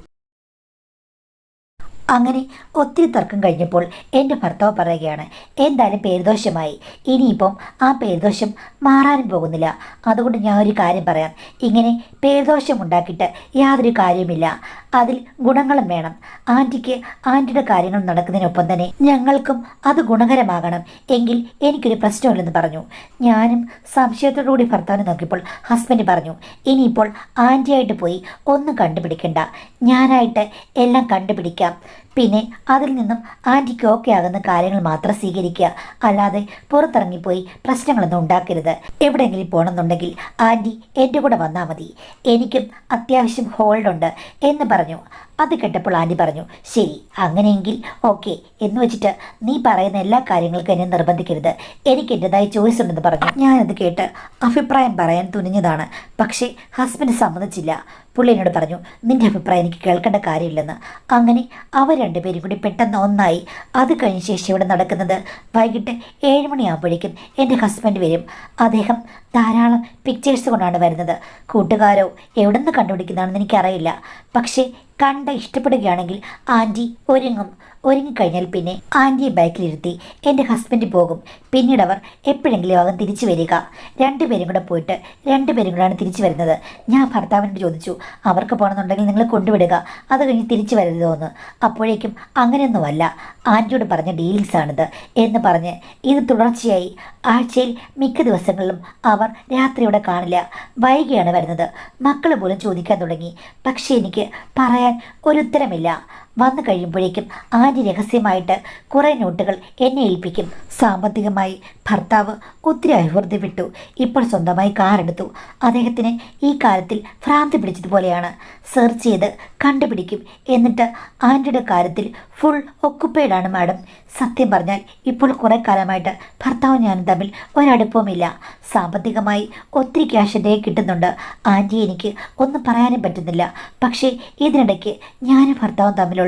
S1: അങ്ങനെ ഒത്തിരി തർക്കം കഴിഞ്ഞപ്പോൾ എൻ്റെ ഭർത്താവ് പറയുകയാണ്, എന്തായാലും പേരുദോഷമായി, ഇനിയിപ്പം ആ പേരുദോഷം മാറാനും പോകുന്നില്ല. അതുകൊണ്ട് ഞാൻ ഒരു കാര്യം പറയാം, ഇങ്ങനെ പേരുദോഷം ഉണ്ടാക്കിയിട്ട് യാതൊരു കാര്യവുമില്ല, അതിൽ ഗുണങ്ങളും വേണം. ആൻറ്റിക്ക് ആൻറ്റിയുടെ കാര്യങ്ങൾ നടക്കുന്നതിനൊപ്പം തന്നെ ഞങ്ങൾക്കും അത് ഗുണകരമാകണം, എങ്കിൽ എനിക്കൊരു പ്രശ്നമില്ലെന്ന് പറഞ്ഞു. ഞാനും സംശയത്തോടുകൂടി ഭർത്താവിനെ നോക്കിയപ്പോൾ ഹസ്ബൻഡ് പറഞ്ഞു, ഇനിയിപ്പോൾ ആൻറ്റിയായിട്ട് പോയി ഒന്നും കണ്ടുപിടിക്കണ്ട, ഞാനായിട്ട് എല്ലാം കണ്ടുപിടിക്കാം. പിന്നെ അതിൽ നിന്നും ആൻറ്റിക്ക് ഓക്കെ ആകുന്ന കാര്യങ്ങൾ മാത്രം സ്വീകരിക്കുക, അല്ലാതെ പുറത്തിറങ്ങിപ്പോയി പ്രശ്നങ്ങളൊന്നും ഉണ്ടാക്കരുത്. എവിടെയെങ്കിലും പോകണമെന്നുണ്ടെങ്കിൽ ആൻറ്റി എൻ്റെ കൂടെ വന്നാൽ മതി, എനിക്കും അത്യാവശ്യം ഹോൾഡുണ്ട് എന്ന് പറഞ്ഞു. അത് കേട്ടപ്പോൾ ആൻറ്റി പറഞ്ഞു, ശരി അങ്ങനെയെങ്കിൽ ഓക്കെ എന്ന് വെച്ചിട്ട് നീ പറയുന്ന എല്ലാ കാര്യങ്ങൾക്കും എന്നെ നിർബന്ധിക്കരുത്, എനിക്ക് എൻ്റെതായ ചോയ്സ് ഉണ്ടെന്ന് പറഞ്ഞു. ഞാനത് കേട്ട് അഭിപ്രായം പറയാൻ തുനിഞ്ഞതാണ്, പക്ഷേ ഹസ്ബൻഡ് സമ്മതിച്ചില്ല. പുള്ളി എന്നോട് പറഞ്ഞു, നിൻ്റെ അഭിപ്രായം എനിക്ക് കേൾക്കേണ്ട കാര്യമില്ലെന്ന്. അങ്ങനെ അവർ രണ്ടുപേരും കൂടി പെട്ടെന്ന് ഒന്നായി. അത് കഴിഞ്ഞ ശേഷം ഇവിടെ നടക്കുന്നത് വൈകിട്ട് 7 മണിയാകുമ്പോഴേക്കും എൻ്റെ ഹസ്ബൻഡ് വരും. അദ്ദേഹം ധാരാളം പിക്ചേഴ്സ് കൊണ്ടാണ് വരുന്നത്. കൂട്ടുകാരോ എവിടെ നിന്ന് കണ്ടുപിടിക്കുന്നതാണെന്ന് എനിക്കറിയില്ല, പക്ഷേ കണ്ട ഇഷ്ടപ്പെടുകയാണെങ്കിൽ ആൻറ്റി ഒരുങ്ങിക്കഴിഞ്ഞാൽ പിന്നെ ആൻറ്റിയെ ബൈക്കിലിരുത്തി എൻ്റെ ഹസ്ബൻഡ് പോകും. പിന്നീട് അവർ എപ്പോഴെങ്കിലും ആകും തിരിച്ചു വരിക. രണ്ടുപേരും കൂടെ പോയിട്ട് രണ്ടുപേരും കൂടെയാണ് തിരിച്ചു വരുന്നത്. ഞാൻ ഭർത്താവിനോട് ചോദിച്ചു, അവർക്ക് പോകണമെന്നുണ്ടെങ്കിൽ നിങ്ങൾ കൊണ്ടുവിടുക, അത് കഴിഞ്ഞ് തിരിച്ചു വരരുതോ എന്ന്. അപ്പോഴേക്കും അങ്ങനെയൊന്നുമല്ല, ആൻറ്റിയോട് പറഞ്ഞ ഡീലിങ്സാണിത് എന്ന് പറഞ്ഞ് ഇത് തുടർച്ചയായി ആഴ്ചയിൽ മിക്ക ദിവസങ്ങളിലും അവർ രാത്രിയോടെ കാണില്ല, വൈകിയാണ് വരുന്നത്. മക്കൾ പോലും ചോദിക്കാൻ തുടങ്ങി, പക്ഷേ എനിക്ക് പറയാൻ ഒരു ഉത്തരമില്ല. വന്നു കഴിയുമ്പോഴേക്കും ആൻറ്റി രഹസ്യമായിട്ട് കുറേ നോട്ടുകൾ എന്നെ ഏൽപ്പിക്കും. സാമ്പത്തികമായി ഭർത്താവ് ഒത്തിരി അഭിവൃദ്ധി വിട്ടു. ഇപ്പോൾ സ്വന്തമായി കാറെടുത്തു. അദ്ദേഹത്തിന് ഈ കാര്യത്തിൽ ഭ്രാന്തി പിടിച്ചതുപോലെയാണ്. സെർച്ച് ചെയ്ത് കണ്ടുപിടിക്കും, എന്നിട്ട് ആൻറ്റിയുടെ കാര്യത്തിൽ ഫുൾ ഒക്കുപ്പൈഡാണ് മാഡം. സത്യം പറഞ്ഞാൽ ഇപ്പോൾ കുറേ കാലമായിട്ട് ഭർത്താവും ഞാനും തമ്മിൽ ഒരടുപ്പവുമില്ല. സാമ്പത്തികമായി ഒത്തിരി ക്യാഷ് എൻ്റെ കിട്ടുന്നുണ്ട്. ആൻറ്റി എനിക്ക് ഒന്നും പറയാനും പറ്റുന്നില്ല. പക്ഷേ ഇതിനിടയ്ക്ക് ഞാനും ഭർത്താവും തമ്മിലുള്ള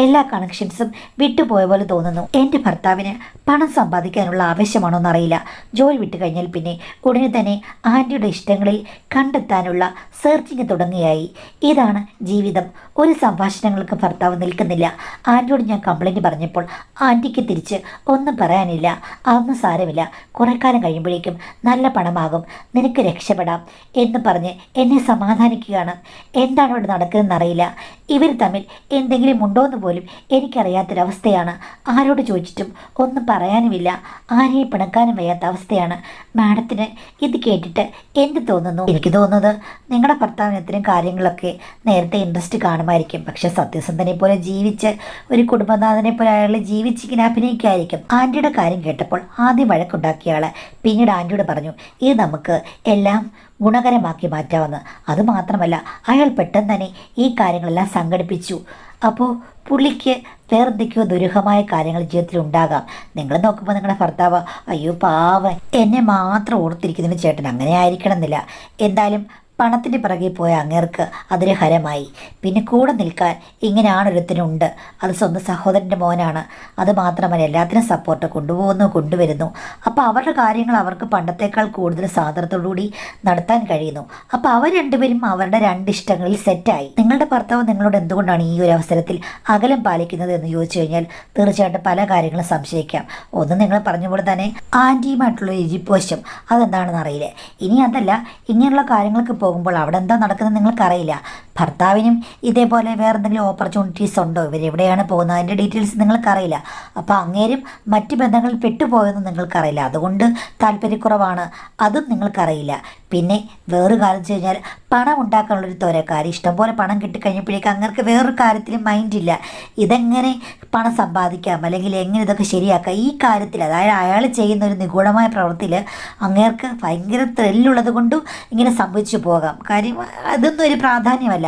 S1: എല്ലാ കണക്ഷൻസും വിട്ടുപോയ പോലെ തോന്നുന്നു. എൻ്റെ ഭർത്താവിന് പണം സമ്പാദിക്കാനുള്ള ആവശ്യമാണോ എന്നറിയില്ല. ജോലി വിട്ട് കഴിഞ്ഞാൽ പിന്നെ ഉടനെ തന്നെ ആൻറ്റിയുടെ ഇഷ്ടങ്ങളിൽ കണ്ടെത്താനുള്ള സെർച്ചിങ് തുടങ്ങുകയായി. ഇതാണ് ജീവിതം. ഒരു സംഭാഷണങ്ങൾക്ക് ഭർത്താവ് നിൽക്കുന്നില്ല. ആൻറ്റിയോട് ഞാൻ കംപ്ലൈൻറ്റ് പറഞ്ഞപ്പോൾ ആൻറ്റിക്ക് തിരിച്ച് ഒന്നും പറയാനില്ല. അതൊന്നും സാരമില്ല, കുറേ കാലം കഴിയുമ്പോഴേക്കും നല്ല പണമാകും, നിനക്ക് രക്ഷപ്പെടാം എന്ന് പറഞ്ഞ് എന്നെ സമാധാനിക്കുകയാണ്. എന്താണ് ഇവിടെ നടക്കുന്നതെന്നറിയില്ല. ഇവർ തമ്മിൽ എന്തെങ്കിലും ഉണ്ടോ എന്ന് പോലും എനിക്കറിയാത്തൊരവസ്ഥയാണ്. ആരോട് ചോദിച്ചിട്ടും ഒന്നും പറയാനുമില്ല, ആരെയും പിണക്കാനും വയ്യാത്ത അവസ്ഥയാണ്. മാഡത്തിന് ഇത് കേട്ടിട്ട് എന്ത് തോന്നുന്നു? എനിക്ക് തോന്നുന്നത് നിങ്ങളുടെ ഭർത്താവിന് ഇത്തരം കാര്യങ്ങളൊക്കെ നേരത്തെ ഇൻട്രസ്റ്റ് കാണുമായിരിക്കും, പക്ഷെ സത്യസന്ധനെ പോലെ ജീവിച്ച് ഒരു കുടുംബനാഥനെ പോലെ അയാൾ ജീവിച്ചിങ്ങനെ അഭിനയിക്കായിരിക്കും. ആൻറ്റിയുടെ കാര്യം കേട്ടപ്പോൾ ആദ്യം വഴക്കുണ്ടാക്കിയ ആൾ പിന്നീട് ആൻറ്റിയോട് പറഞ്ഞു, ഇത് നമുക്ക് എല്ലാം ഗുണകരമാക്കി മാറ്റാമെന്ന്. അതുമാത്രമല്ല, അയാൾ പെട്ടെന്ന് തന്നെ ഈ കാര്യങ്ങളെല്ലാം സംഘടിപ്പിച്ചു. അപ്പോൾ പുള്ളിക്ക് വേറെന്തൊക്കെയോ ദുരൂഹമായ കാര്യങ്ങൾ ജീവിതത്തിൽ ഉണ്ടാകാം. നിങ്ങൾ നോക്കുമ്പോൾ നിങ്ങളുടെ ഭർത്താവ് അയ്യോ പാവം എന്നെ മാത്രം ഓർത്തിരിക്കുന്നതിന് ചേട്ടൻ അങ്ങനെ ആയിരിക്കണം എന്നില്ല. എന്തായാലും പണത്തിൻ്റെ പിറകെ പോയ അങ്ങേർക്ക് അതൊരു ഹരമായി. പിന്നെ കൂടെ നിൽക്കാൻ ഇങ്ങനെയാണൊരുത്തിനുണ്ട്. അത് സ്വന്തം സഹോദരൻ്റെ മോനാണ്. അതുമാത്രമല്ല എല്ലാത്തിനും സപ്പോർട്ട് കൊണ്ടുവരുന്നു. അപ്പോൾ അവരുടെ കാര്യങ്ങൾ അവർക്ക് പണ്ടത്തേക്കാൾ കൂടുതൽ സാദരത്തോടുകൂടി നടത്താൻ കഴിയുന്നു. അപ്പോൾ അവർ രണ്ടുപേരും അവരുടെ രണ്ട് ഇഷ്ടങ്ങളിൽ സെറ്റായി. നിങ്ങളുടെ ഭർത്താവ് നിങ്ങളോട് എന്തുകൊണ്ടാണ് ഈ ഒരു അവസരത്തിൽ അകലം പാലിക്കുന്നത് എന്ന് ചോദിച്ചു കഴിഞ്ഞാൽ തീർച്ചയായിട്ടും പല കാര്യങ്ങളും സംശയിക്കാം. ഒന്ന് നിങ്ങൾ പറഞ്ഞ പോലെ തന്നെ ആൻറ്റിയുമായിട്ടുള്ള ഇരിപ്പോശം അതെന്താണെന്ന് അറിയില്ല. ഇനി അതല്ല, ഇങ്ങനെയുള്ള കാര്യങ്ങൾക്ക് പോകുമ്പോൾ അവിടെ എന്താ നടക്കുന്നത് നിങ്ങൾക്കറിയില്ല. ഭർത്താവിനും ഇതേപോലെ വേറെ എന്തെങ്കിലും ഓപ്പർച്യൂണിറ്റീസ് ഉണ്ടോ, ഇവരെവിടെയാണ് പോകുന്നത്, അതിൻ്റെ ഡീറ്റെയിൽസ് നിങ്ങൾക്കറിയില്ല. അപ്പോൾ അങ്ങേരും മറ്റ് ബന്ധങ്ങളിൽ പെട്ടുപോയെന്ന് നിങ്ങൾക്കറിയില്ല. അതുകൊണ്ട് താല്പര്യക്കുറവാണ്, അതും നിങ്ങൾക്കറിയില്ല. പിന്നെ വേറൊരു കാര്യം വെച്ച് കഴിഞ്ഞാൽ പണം ഉണ്ടാക്കാനുള്ളൊരു ത്വരക്കാരി, ഇഷ്ടംപോലെ പണം കിട്ടിക്കഴിഞ്ഞപ്പോഴേക്കും അങ്ങർക്ക് വേറൊരു കാര്യത്തിലും മൈൻഡില്ല. ഇതെങ്ങനെ പണം സമ്പാദിക്കാം അല്ലെങ്കിൽ എങ്ങനെ ഇതൊക്കെ ശരിയാക്കാം, ഈ കാര്യത്തിൽ അതായത് അയാൾ ചെയ്യുന്ന ഒരു നിഗൂഢമായ പ്രവൃത്തിയിൽ അങ്ങേർക്ക് ഭയങ്കര ത്രില്ലുള്ളത് കൊണ്ടും ഇങ്ങനെ സംഭവിച്ചു പോകാം. കാര്യം അതൊന്നും ഒരു പ്രാധാന്യമല്ല.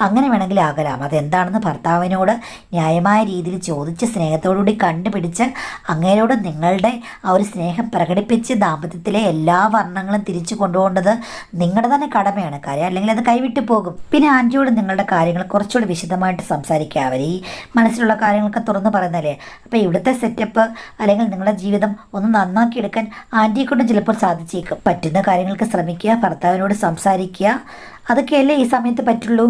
S1: അങ്ങനെ വേണമെങ്കിൽ ആകലാം. അതെന്താണെന്ന് ഭർത്താവിനോട് ന്യായമായ രീതിയിൽ ചോദിച്ച് സ്നേഹത്തോടുകൂടി കണ്ടുപിടിച്ച് അങ്ങേരോട് നിങ്ങളുടെ ആ ഒരു സ്നേഹം പ്രകടിപ്പിച്ച് ദാമ്പത്യത്തിലെ എല്ലാ വർണ്ണങ്ങളും തിരിച്ചു കൊണ്ടുപോകേണ്ടത് നിങ്ങളുടെ തന്നെ കടമയാണ്. കാര്യം അല്ലെങ്കിൽ അത് കൈവിട്ടു പോകും. പിന്നെ ആൻറ്റിയോട് നിങ്ങളുടെ കാര്യങ്ങൾ കുറച്ചുകൂടി വിശദമായിട്ട് സംസാരിക്കുക. അവർ ഈ മനസ്സിലുള്ള കാര്യങ്ങളൊക്കെ തുറന്ന് പറയുന്നതല്ലേ. അപ്പോൾ ഇവിടുത്തെ സെറ്റപ്പ് അല്ലെങ്കിൽ നിങ്ങളുടെ ജീവിതം ഒന്ന് നന്നാക്കിയെടുക്കാൻ ആൻറ്റിയെ കൊണ്ടും ചിലപ്പോൾ സാധിച്ചേക്കും. പറ്റുന്ന കാര്യങ്ങൾക്ക് ശ്രമിക്കുക, ഭർത്താവിനോട് സംസാരിക്കുക. അതൊക്കെയല്ലേ ഈ സമയത്ത് പറ്റുള്ളൂ.